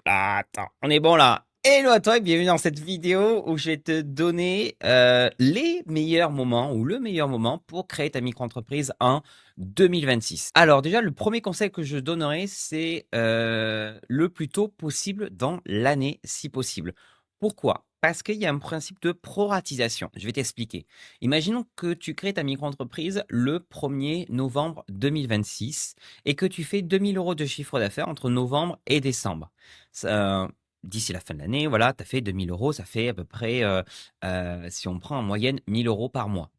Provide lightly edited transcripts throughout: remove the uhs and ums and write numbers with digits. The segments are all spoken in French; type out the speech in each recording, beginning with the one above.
Voilà, attends, on est bon là. Hello à toi et bienvenue dans cette vidéo où je vais te donner les meilleurs moments ou le meilleur moment pour créer ta micro-entreprise en 2026. Alors déjà, le premier conseil que je donnerai, c'est le plus tôt possible dans l'année, si possible. Pourquoi? Parce qu'il y a un principe de proratisation. Je vais t'expliquer. Imaginons que tu crées ta micro-entreprise le 1er novembre 2026 et que tu fais 2000 euros de chiffre d'affaires entre novembre et décembre. D'ici la fin de l'année, voilà, tu as fait 2000 euros, ça fait à peu près, si on prend en moyenne 1000 euros par mois.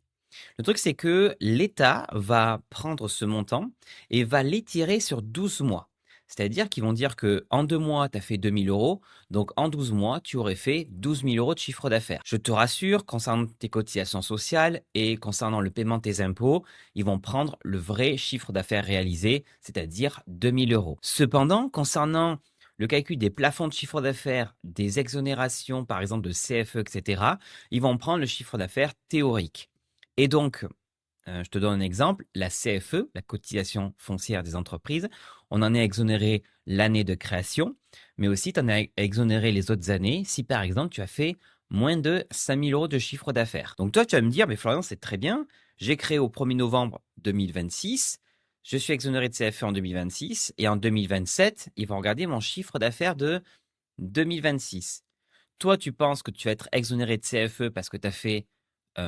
Le truc, c'est que l'État va prendre ce montant et va l'étirer sur 12 mois. C'est-à-dire qu'ils vont dire que en 2 mois, tu as fait 2000 euros, donc en 12 mois, tu aurais fait 12 000 euros de chiffre d'affaires. Je te rassure, concernant tes cotisations sociales et concernant le paiement de tes impôts, ils vont prendre le vrai chiffre d'affaires réalisé, c'est-à-dire 2000 euros. Cependant, concernant le calcul des plafonds de chiffre d'affaires, des exonérations, par exemple de CFE, etc., ils vont prendre le chiffre d'affaires théorique. Et donc, je te donne un exemple, la CFE, la cotisation foncière des entreprises, on en est exonéré l'année de création, mais aussi tu en as exonéré les autres années si par exemple tu as fait moins de 5000 euros de chiffre d'affaires. Donc toi, tu vas me dire, mais Florian, c'est très bien, j'ai créé au 1er novembre 2026, je suis exonéré de CFE en 2026 et en 2027, ils vont regarder mon chiffre d'affaires de 2026. Toi, tu penses que tu vas être exonéré de CFE parce que tu as fait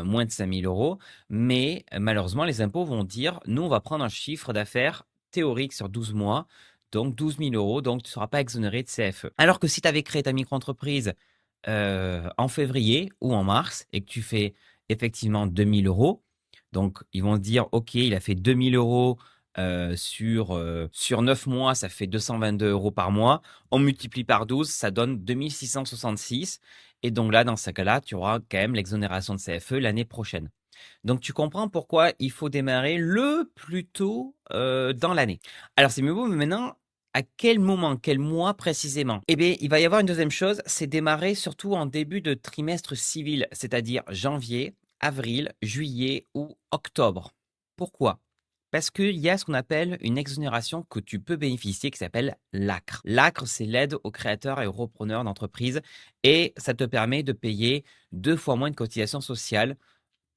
moins de 5000 euros, mais malheureusement, les impôts vont dire, nous, on va prendre un chiffre d'affaires théorique sur 12 mois, donc 12 000 euros, donc tu ne seras pas exonéré de CFE. Alors que si tu avais créé ta micro-entreprise en février ou en mars et que tu fais effectivement 2000 euros, donc ils vont dire, OK, il a fait 2000 euros sur 9 mois, ça fait 222 euros par mois. On multiplie par 12, ça donne 2666. Et donc là, dans ce cas-là, tu auras quand même l'exonération de CFE l'année prochaine. Donc tu comprends pourquoi il faut démarrer le plus tôt dans l'année. Alors c'est mieux beau, mais maintenant, à quel moment, quel mois précisément? Eh bien, il va y avoir une deuxième chose, c'est démarrer surtout en début de trimestre civil, c'est-à-dire janvier, avril, juillet ou octobre. Pourquoi? Parce qu'il y a ce qu'on appelle une exonération que tu peux bénéficier qui s'appelle l'ACRE. L'ACRE, c'est l'aide aux créateurs et aux repreneurs d'entreprises et ça te permet de payer 2 fois moins de cotisations sociales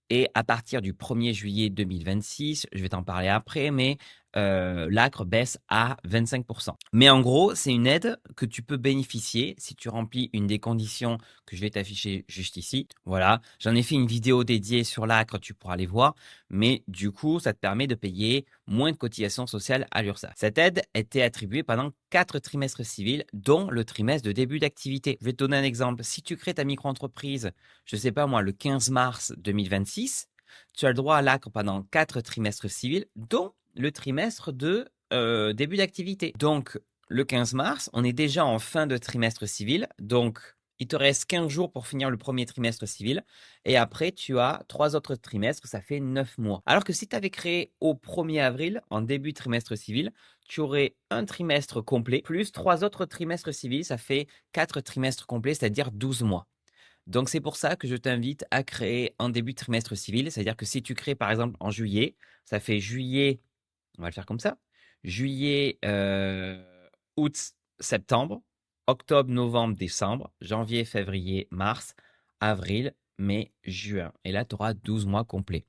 et à partir du 1er juillet 2026, je vais t'en parler après, mais l'ACRE baisse à 25%. Mais en gros, c'est une aide que tu peux bénéficier si tu remplis une des conditions que je vais t'afficher juste ici. Voilà, j'en ai fait une vidéo dédiée sur l'ACRE, tu pourras aller voir. Mais du coup, ça te permet de payer moins de cotisations sociales à l'URSSAF. Cette aide était attribuée pendant 4 trimestres civils, dont le trimestre de début d'activité. Je vais te donner un exemple. Si tu crées ta micro-entreprise, je ne sais pas moi, le 15 mars 2026, tu as le droit à l'ACRE pendant 4 trimestres civils, dont le trimestre de début d'activité. Donc, le 15 mars, on est déjà en fin de trimestre civil. Donc, il te reste 15 jours pour finir le premier trimestre civil. Et après, tu as 3 autres trimestres, ça fait 9 mois. Alors que si tu avais créé au 1er avril, en début trimestre civil, tu aurais un trimestre complet, plus 3 autres trimestres civils, ça fait 4 trimestres complets, c'est-à-dire 12 mois. Donc, c'est pour ça que je t'invite à créer en début de trimestre civil. C'est-à-dire que si tu crées, par exemple, en juillet, ça fait juillet, on va le faire comme ça, juillet, août, septembre, octobre, novembre, décembre, janvier, février, mars, avril, mai, juin. Et là, tu auras 12 mois complets.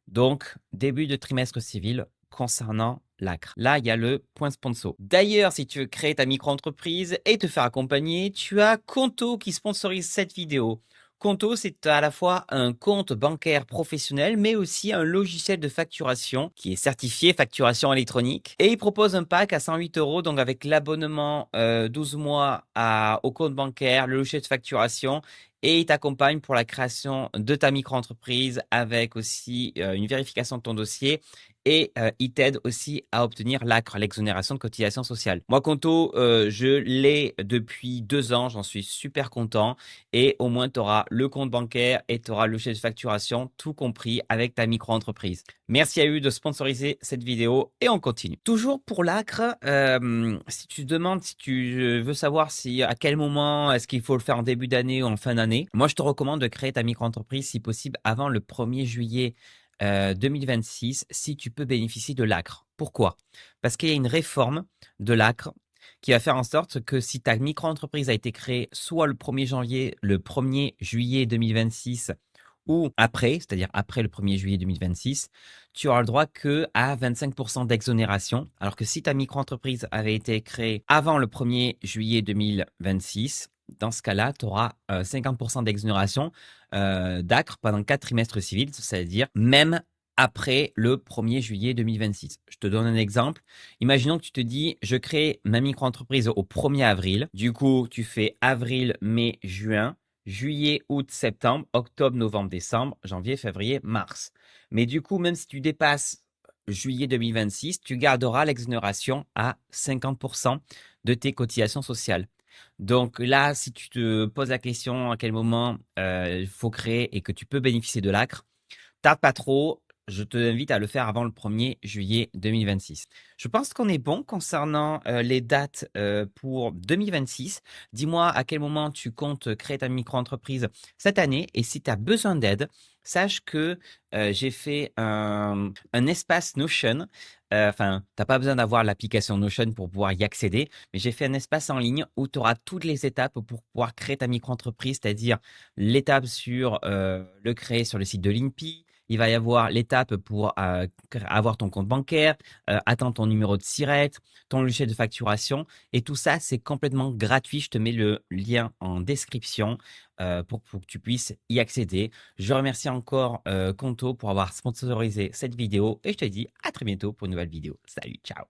Donc, début de trimestre civil concernant l'ACRE. Là, il y a le point sponsor. D'ailleurs, si tu veux créer ta micro-entreprise et te faire accompagner, tu as Conto qui sponsorise cette vidéo. Conto, c'est à la fois un compte bancaire professionnel, mais aussi un logiciel de facturation qui est certifié facturation électronique. Et il propose un pack à 108 euros, donc avec l'abonnement 12 mois au compte bancaire, le logiciel de facturation et il t'accompagne pour la création de ta micro-entreprise avec aussi une vérification de ton dossier et il t'aide aussi à obtenir l'ACRE, l'exonération de cotisation sociale. Moi, Conto, je l'ai depuis 2 ans, j'en suis super content et au moins tu auras le compte bancaire et tu auras le chef de facturation, tout compris avec ta micro-entreprise. Merci à eux de sponsoriser cette vidéo et on continue. Toujours pour l'ACRE, si tu te demandes, si tu veux savoir si à quel moment est-ce qu'il faut le faire en début d'année ou en fin d'année, moi je te recommande de créer ta micro-entreprise si possible avant le 1er juillet 2026 si tu peux bénéficier de l'ACRE. Pourquoi? Parce qu'il y a une réforme de l'ACRE qui va faire en sorte que si ta micro-entreprise a été créée soit le 1er janvier, le 1er juillet 2026 ou après, c'est-à-dire après le 1er juillet 2026, tu auras le droit que à 25% d'exonération. Alors que si ta micro-entreprise avait été créée avant le 1er juillet 2026, dans ce cas-là, tu auras 50% d'exonération d'ACRE pendant 4 trimestres civils, c'est-à-dire même après le 1er juillet 2026. Je te donne un exemple. Imaginons que tu te dis, je crée ma micro-entreprise au 1er avril. Du coup, tu fais avril, mai, juin, juillet, août, septembre, octobre, novembre, décembre, janvier, février, mars. Mais du coup, même si tu dépasses juillet 2026, tu garderas l'exonération à 50% de tes cotisations sociales. Donc là, si tu te poses la question à quel moment il faut créer et que tu peux bénéficier de l'ACRE, tarde pas trop. Je t'invite à le faire avant le 1er juillet 2026. Je pense qu'on est bon concernant les dates pour 2026. Dis-moi à quel moment tu comptes créer ta micro-entreprise cette année et si tu as besoin d'aide, sache que j'ai fait un espace Notion. Enfin, tu n'as pas besoin d'avoir l'application Notion pour pouvoir y accéder, mais j'ai fait un espace en ligne où tu auras toutes les étapes pour pouvoir créer ta micro-entreprise, c'est-à-dire l'étape sur le créer sur le site de l'INPI. Il va y avoir l'étape pour avoir ton compte bancaire, attendre ton numéro de SIRET, ton logiciel de facturation. Et tout ça, c'est complètement gratuit. Je te mets le lien en description pour que tu puisses y accéder. Je remercie encore Conto pour avoir sponsorisé cette vidéo et je te dis à très bientôt pour une nouvelle vidéo. Salut, ciao.